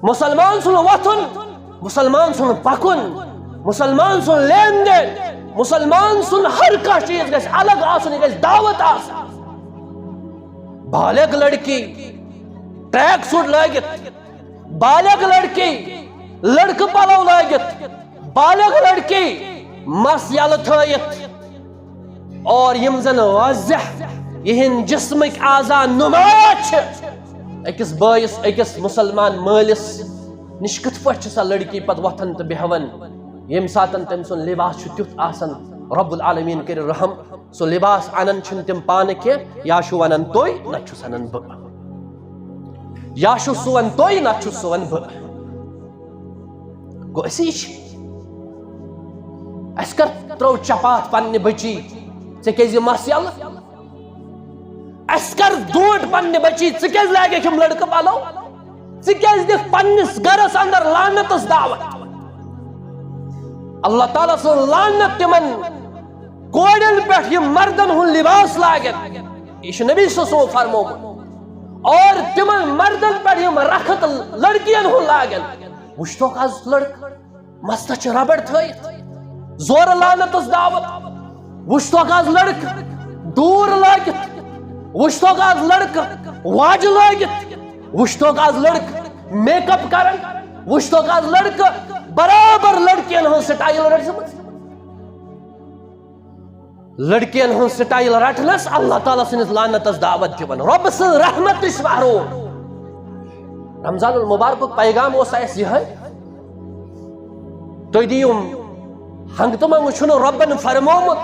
مسلمان سن وطن، مسلمان سن پکن، مسلمان سن لین دین، مسلمان سن ہر کا چیز گژھِ الگ آسن، یہ گژھِ دعوت آسن. بالغ لڑکی ٹریک سوٹ لٲگِتھ، بالغ لڑکی لڑکہٕ پلو لٲگِتھ، بالغ لڑکی مس یلہٕ تھٲیِتھ، اور یم زن واضح یہن جسمک اعضاء نمایاں چھ اکس بٲیس اکس مسلمان مٲلس نش کتھ پٲٹھۍ چھِ سۄ لڑکی پتہٕ وۄتھان تہٕ بیہوان ییٚمہِ ساتہٕ تٔمۍ سُنٛد لباس چھُ تیُتھ آسان رب العالمین کٔرِو رحم، سُہ لباس انان چھِنہٕ تِم پانہٕ کینٛہہ، یا چھُ ونان تُہۍ نتہٕ چھُس انان بہٕ، یا چھُ سُوان تُہۍ نتہٕ چھُس سُوان بہٕ. گوٚو أسی چھِ اَسہِ کر ترٛوو چپاتھ پننہِ بچی ژےٚ کیٛازِ یہِ مس یلہٕ، اَسہِ کر دوٗر پننہِ بچی ژٕ کیٛازِ لاگکھ یِم لڑکہٕ پلو، ژٕ کیٛازِ دِکھ پننِس گرس اندر لعنتس دعوت. اللہ تعالیٰ سٕنٛز لعنت تِمن کورٮ۪ن پٮ۪ٹھ یِم مردن ہُنٛد لباس لاگن، یہِ چھُ نبی صلی اللہ علیہ وسلم فرمومُت، اور تِمن مردن پٮ۪ٹھ یِم رخت لڑکین ہُنٛد لاگن. وٕچھتوکھ آز لڑکہٕ مستس چھِ ربڑ تھٲیِتھ زورٕ لعنتس دعوت، وٕچھتوکھ آز لڑکہٕ دوٗر لٲگِتھ، وٕچھتوکھ آز لڑکہٕ واجہِ لٲگِتھ، وٕچھتوکھ آز لڑکہٕ میک اپ کران، وٕچھتوکھ آز لڑکہٕ برابر لڑکین ہُنٛد سٹایل رٹمٕژ. لڑکین ہُنٛد سٹایل رٹنس اللہ تعالیٰ سٕنٛدِس لعنتس دعوت دِوان، رۄبہٕ سٕنٛز رحمت نِش محروم. رمضان المبارکُک پیغام اوس اَسہِ یِہوٚے، تُہۍ دِیِو ہنٛگہٕ تہٕ منٛگہٕ چھُنہٕ رۄبن فرمومُت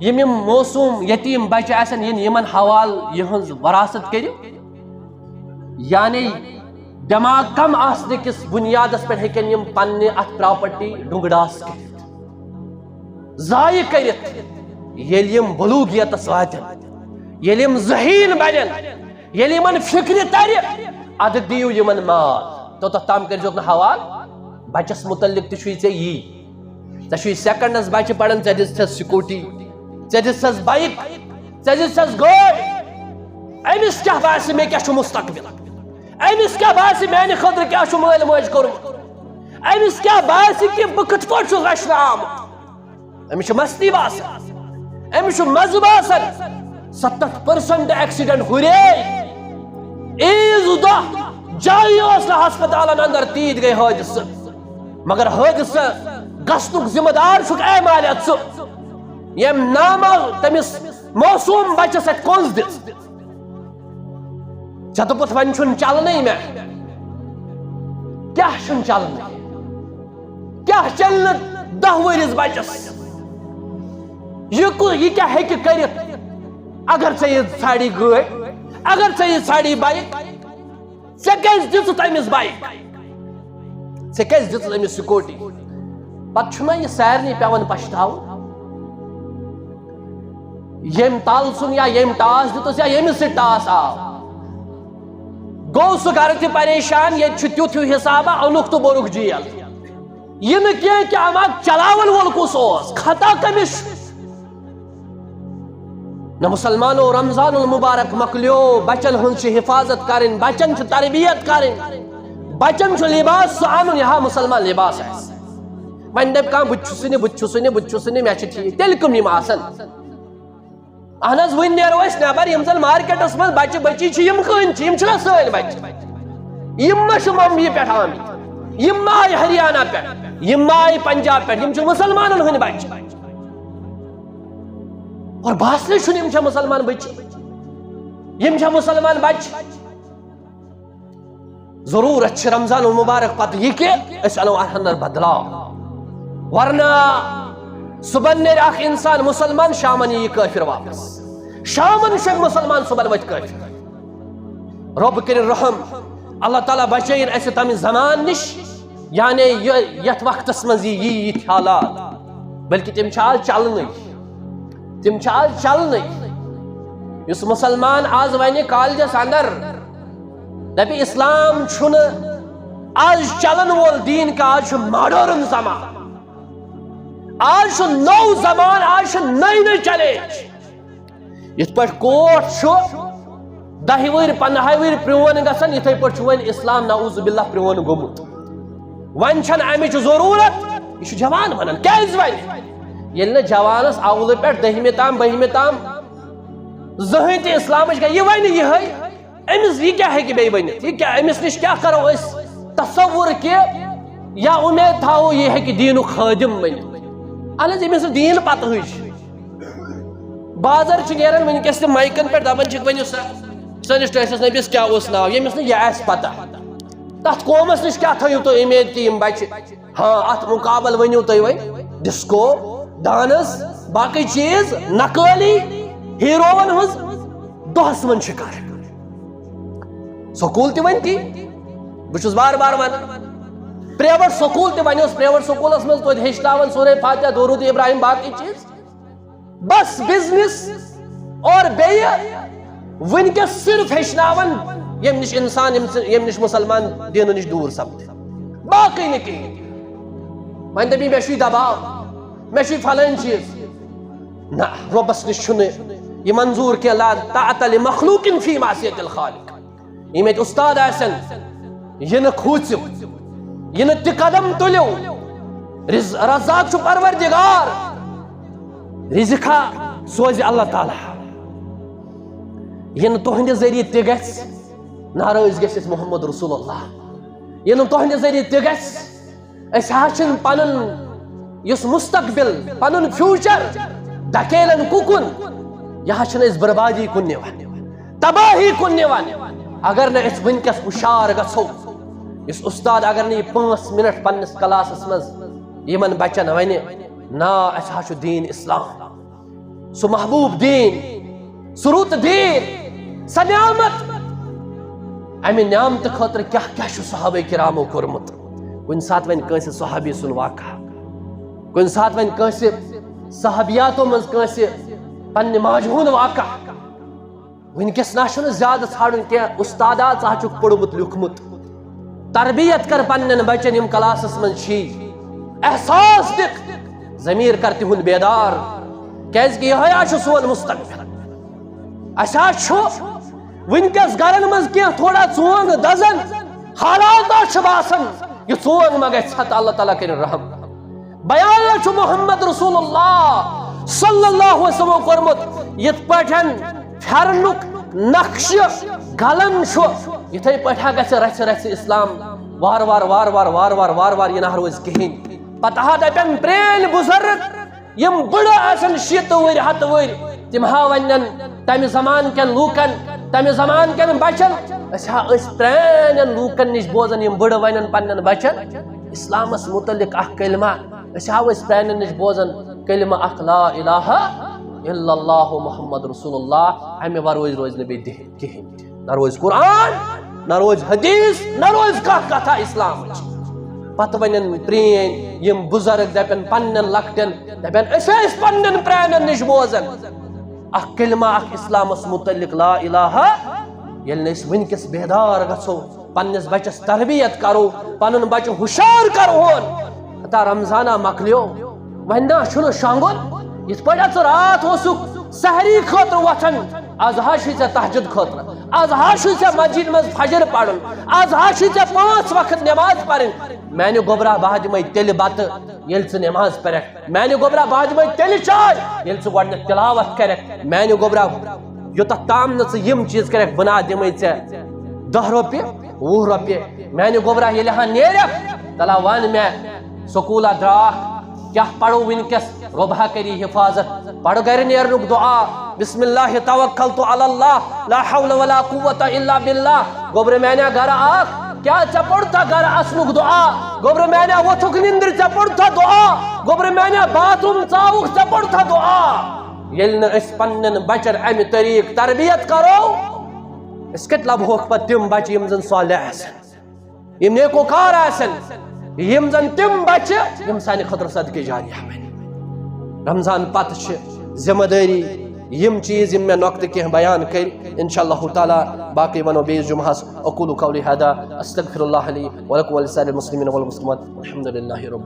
یِم موسوٗم یتیٖم بچہِ آسن یِمن حوالہٕ یِہٕنٛز وراثت کٔرِو، یعنی دٮ۪ماغ کم آسنہٕ کِس بُنیادس پٮ۪ٹھ ہیٚکن یِم پننہِ اتھ پراپرٹی ڈُنٛگڈاس کٔرِتھ ضایع کٔرِتھ. ییٚلہِ یِم بلوٗغیتس واتن، ییٚلہِ یِم ذہیٖن بنن، ییٚلہِ یِمن فکرِ ترِ، ادٕ دِیِو یِمن مال، توٚتتھ تام کٔرۍزیوکھ نہٕ حوالہٕ. بچس متعلق تہِ چھُے ژےٚ یی، ژےٚ چھُے سیکنڈس بچہِ پران، ژےٚ دِژتھس سکوٗٹی، ژےٚ دِژتھس بایک، ژےٚ دِژتھس گٲڑۍ، أمِس کیٛاہ باسہِ مےٚ کیٛاہ چھُ مستقبل، أمِس کیٛاہ باسہِ میانہِ خٲطرٕ کیٛاہ چھُ مٲلۍ مٲج کوٚرمُت، أمِس کیٛاہ باسہِ کہِ بہٕ کِتھ پٲٹھۍ چھُس رچھنہٕ آمُت. أمِس چھِ مستی باسان، أمِس چھُ مزٕ باسان. 70% ایکسیڈنٹ ہُرے عیٖذ دۄہ جایی اوس نہٕ ہسپتالن اندر، تیٖتۍ گٔے حٲدثہٕ، مگر حٲدثہٕ گژھنُک ذمہٕ دار چھُکھ اے مالیا ژٕ، ییٚمۍ نامال تٔمِس موسوٗم بچس اتہِ کونٛز دِژ. ژےٚ دوٚپُتھ وۄنۍ چھُنہٕ چلنٕے مےٚ، کیٛاہ چھُنہٕ چلنٕے، کیٛاہ چلہِ نہٕ 10 ؤرِس بچس، یہِ کیٛاہ ہیٚکہِ کٔرِتھ اگر ژےٚ یہِ ژھاڑی گٲڑۍ، اگر ژےٚ یہِ ژھاڑی بایک، ژےٚ کیٛازِ دِژٕتھ أمِس بایک، ژےٚ کیٛازِ دِژٕتھ أمِس سکوٗٹی. پتہٕ چھُنہ یہِ سارنٕے پٮ۪وان پشتاوُن، ییٚمۍ تل ژھُن یا ییٚمۍ ٹاس دِتُس یا ییٚمِس سۭتۍ ٹاس آو، گوٚو سُہ گرٕ تہِ پریشان، ییٚتہِ چھُ تیُتھ ہیوٗ حسابہ اوٚنُکھ تہٕ بوٚرُکھ جیل. یہِ نہٕ کینٛہہ کہِ اما چلاون وول کُس اوس، خطا کٔمِس چھُ. نہ مسلمانو رمضان المبارک مۄکلیو، بچن ہٕنٛز چھِ حفاظت کرٕنۍ، بچن چھِ تربیت کرٕنۍ، بچن چھُ لباس سُہ انُن یہا مسلمان لباس آسہِ. وۄنۍ دپہِ کانٛہہ بہٕ تہِ چھُسٕے نہٕ، بہٕ تہِ چھُسٕے نہٕ، بہٕ تہِ چھُسٕے نہٕ، مےٚ چھِ ٹھیٖک. تیٚلہِ کٕم یِم آسن؟ اہن حظ وٕنۍ نیرو أسۍ نٮ۪بر، یِم زن مارکیٹس منٛز بچہِ بچی چھِ یِم کٕہٕنۍ چھِ، یِم چھِنہ سٲنۍ بچہِ، یِم ما چھِ ممبیہِ پٮ۪ٹھ آمٕتۍ، یِم ما آیہِ ہریانہ پٮ۪ٹھ، یِم ما آیہِ پنجاب پٮ۪ٹھ، یِم چھِ مسلمانن ہٕنٛدۍ بچہِ. اور باسنٕے چھُنہٕ یِم چھےٚ مسلمان بچی، یِم چھےٚ مسلمان بچہِ. ضروٗرت چھِ رمضان المبارک پتہٕ یہِ کہِ أسۍ اَنو اتھ انٛدر بدلاو، ورنہ صبحن نیرِ اکھ انسان مسلمان، شامن یی کٲفر واپس، شامن چھُ مسلمان، صبحن وتھِ کٲفر. رۄب کٔرِنۍ رحم، اللہ تعالیٰ بچٲیِن اَسہِ تمہِ زمان نِش، یعنی یتھ وقتس منٛز یی یِتھۍ حالات، بلکہِ تِم چھِ آز چلنٕے، تِم چھِ آز چلنٕے. یُس مسلمان آز وَنہِ کالجس اندر دپہِ اسلام چھُنہٕ آز چلن وول دیٖن کہِ آز چھُ ماڈٲرن زمان، آز چھُ نوٚو زمان، آز چھُ نٔے نٔے چیلینج. یِتھ پٲٹھۍ کوٹ چھُ 10 ؤری 15 ؤری پرون گژھان یِتھے پٲٹھۍ چھُ وۄنۍ اسلام نعوذ باللہ پرون گوٚمُت وۄنۍ چھنہٕ امِچ ضروٗرت یہِ چھُ جوان بنان کیازِ وۄنۍ ییٚلہِ نہٕ جوانس اولہٕ پٮ۪ٹھ 10مہِ تام 12مہِ تام زٕہٕنۍ تہِ اسلامٕچ یہِ وَنہِ یِہے أمِس یہِ کیٛاہ ہیٚکہِ بیٚیہِ ؤنِتھ یہِ کیٛاہ أمِس نِش کیٛاہ کرو أسۍ تصوُر کہِ یا اُمید تھاوو یہِ ہیٚکہِ دیٖنُک خٲدِم بٔنِتھ اہن حظ ییٚمِس نہٕ دیٖن پتہٕے چھِ بازر چھِ نیران وٕنکٮ۪س تہِ مایکن پٮ۪ٹھ دپان چھِکھ ؤنِو سا سٲنِس ٹٲٹھِس نبِیَس کیٛاہ اوس ناو ییٚمِس نہٕ یہِ آسہِ پتہ تتھ قومس نِش کیٛاہ تھٲیِو تُہۍ اُمید کہِ یِم بچہِ ہاں اتھ مُقابل ؤنِو تُہۍ وۄنۍ ڈسکو ڈانس باقٕے چیٖز نقٲلی ہیٖروون ہٕنٛز دۄہس منٛز شِکار سکوٗل تہِ وۄنۍ تی بہٕ چھُس بار بار ونان پریویٹ سکوٗل تہِ وۄنۍ اوس پریویٹ سکوٗلس منٛز توتہِ ہیٚچھناوان سورے فاتحہ درود ابراہیم باقٕے چیٖز بس بزنس اور بیٚیہِ وٕنکٮ۪س صرف ہیٚچھناوان ییٚمہِ نِش انسان ییٚمہِ نِش مُسلمان دیٖنہٕ نِش دوٗر سپدِ باقٕے نہٕ کِہیٖنۍ وۄنۍ دٔپی مےٚ چھُے دباو مےٚ چھُے فلٲنۍ چیٖز نہ رۄبس نِش چھُنہٕ یہِ منظوٗر کینٛہہ لا طاعۃ لمخلوق فی معصیۃ الخالق یِم ییٚتہِ اُستاد آسن یہِ نہٕ کھوٗژِو یہِ نہٕ تہِ قدم تُلِو رزاق چھُ پروردگار رزقا سوزِ اللہ تعالیٰ یہِ نہٕ تُہنٛدِ ذٔریعہٕ تہِ گژھِ ناراض گٔژھِتھ محمد رسول اللہ یہِ نہٕ تُہنٛدِ ذٔریعہٕ تہِ گژھِ أسۍ حظ چھِنہٕ پنُن یُس مستقبل پنُن فیوٗچر دھکیلن کُکُن یہِ حظ چھِنہٕ أسۍ بربادی کُن نِوان تباہی کُن نِوان اگر نہٕ أسۍ وٕنکٮ۪س ہُشار گژھو یُس اُستاد اگر نہٕ یہِ 5 منٹ پننِس کلاسس منٛز یِمن بچن ونہِ نا اسہِ حظ چھُ دیٖن اسلام سُہ محبوٗب دیٖن سُہ رُت دیٖن سۄ نعمت امہِ نعمتہٕ خٲطرٕ کیٛاہ کیٛاہ چھُ صحابہ کرامو کوٚرمُت کُنہِ ساتہٕ وۄنۍ کٲنٛسہِ صحابی سُنٛد واقعہ کُنہِ ساتہٕ وۄنۍ کٲنٛسہِ صحابیاتو منٛز کٲنٛسہِ پننہِ ماجہِ ہُنٛد واقعہ وٕنکٮ۪س نہ چھُنہٕ زیادٕ ژھانڈُن کینٛہہ اُستادا ژٕ حظ چھُکھ پوٚرمُت لیوٗکھمُت تربیت کر پننٮ۪ن بچن یِم کلاسس منٛز چھی احساس دِکھ ضمیٖر کر تِہُنٛد بیدار کیازِ کہِ یِہوے حظ چھُ سون مستقبل اسہِ حظ چھُ وٕنکٮ۪س گرن منٛز کینٛہہ تھوڑا ژونٛگ دزان حالات حظ چھِ باسان یہِ ژونٛگ ما گژھِ ژھتہٕ اللہ تعالیٰ کٔرِنۍ رحم بیان حظ چھُ محمد رسول اللہ صلی اللہ علیہ وسلمو کوٚرمُت یِتھ پٲٹھۍ پھیرنُک نقشہٕ گلن چھُ یِتھے پٲٹھۍ گژھِ رژھِ رژھِ اسلام وارٕ وارٕ وارٕ وارٕ وارٕ وارٕ وارٕ وارٕ یہِ نہ روزِ کِہیٖنۍ پتہٕ ہا دپن پرٛٲنۍ بُزرگ یِم بٕڑٕ آسن 70 ؤرۍ 100 ؤرۍ تِم ہا ونن تمہِ زمانہٕ کٮ۪ن لوٗکن تمہِ زمانہٕ کٮ۪ن بچن أسۍ ہا ٲسۍ پرٛانٮ۪ن لوٗکن نِش بوزان یِم بٕڑٕ ونن پننٮ۪ن بچن اسلامس متعلق اکھ کلمہ أسۍ ہا ٲسۍ پرٛانٮ۪ن نِش بوزان کلمہ اکھ لا الہ الا اللہ محمد رسول اللہ امہِ ورٲے روزِ نہٕ بیٚیہِ کِہیٖنۍ تہِ نہ روزِ قرآن نہ روزِ حدیث نہ روزِ کانٛہہ کتھا اسلامٕچ پتہٕ ونن پرٛٲنۍ یِم بُزرگ دپن پننٮ۪ن لۄکٹٮ۪ن دپن أسۍ ٲسۍ پننٮ۪ن پرٛانٮ۪ن نِش بوزان اکھ کلمہ اکھ اسلامس متعلق لا الہ ییٚلہِ نہٕ أسۍ وٕنکٮ۪س بیدار گژھو پننِس بچس تربیت کرو پنُن بچہِ ہُشار کرہون ہتا رمضانہ مکلیو وۄنۍ نہ چھُنہٕ شۄنگُن یِتھ پٲٹھۍ ژٕ راتھ اوسُکھ سحری خٲطرٕ وۄتھان آز حظ چھُے ژےٚ تہجد خٲطرٕ آز حظ چھُے ژےٚ مسجد منٛز فجر پرُن آز حظ چھُے ژےٚ 5 وقت نٮ۪ماز پرٕنۍ میانہِ گوٚبرا بہٕ حظ دِمے تیٚلہِ بتہٕ ییٚلہِ ژٕ نٮ۪ماز پرکھ میانہِ گوٚبرا بہٕ حظ دِمے تیٚلہِ چاے ییٚلہِ ژٕ گۄڈٕنٮ۪تھ تِلاوت کرکھ میانہِ گوٚبرا یوٚتتھ تام نہٕ ژٕ یِم چیٖز کرکھ بہٕ نہ دِمے ژےٚ 10 رۄپیہِ 20 رۄپیہِ میانہِ گوٚبرا ییٚلہِ ہا نیرکھ تلا ون مےٚ سکوٗلا درٛاکھ کیٛاہ پرو وٕنکٮ۪س رۄبا کری حفاظت پڑ گرِ نیرنُک دعا بسم اللہ توکلت علی اللہ لا حول ولا قوت الا باللہ گوٚبرٕ میانیا گرٕ اکھ کیٛاہ ژےٚ پوٚرتھا گرٕ اژنُک دعا گوٚبرٕ میانیا ووتھُکھ نِندرِ ژےٚ پوٚرتھا دعا گوٚبرٕ میانیا باتھ روٗم ژاوُکھ ژےٚ پوٚرتھا دعا ییٚلہِ نہٕ أسۍ پننٮ۪ن بچن امہِ طریٖقہٕ تربیت کرو أسۍ کتہِ لبہوکھ پتہٕ تِم بچہِ یِم زن صالح آسن یِم نیکوکار آسن یِم زن تِم بچہِ یِم سانہِ خٲطرٕ صدقے جاریہ بنہِ رمضان پتہٕ چھِ ذمہٕ دٲری یِم چیٖز یِم مےٚ نۄقطہٕ کینٛہہ بیان کٔرۍ انشاء اللہ تعالیٰ باقٕے ونو بیٚیِس جمعہس اقول قولی ہذا استغفر اللہ لی ولکم ولسائر المسلمین والمسلمات الحمد للہ رب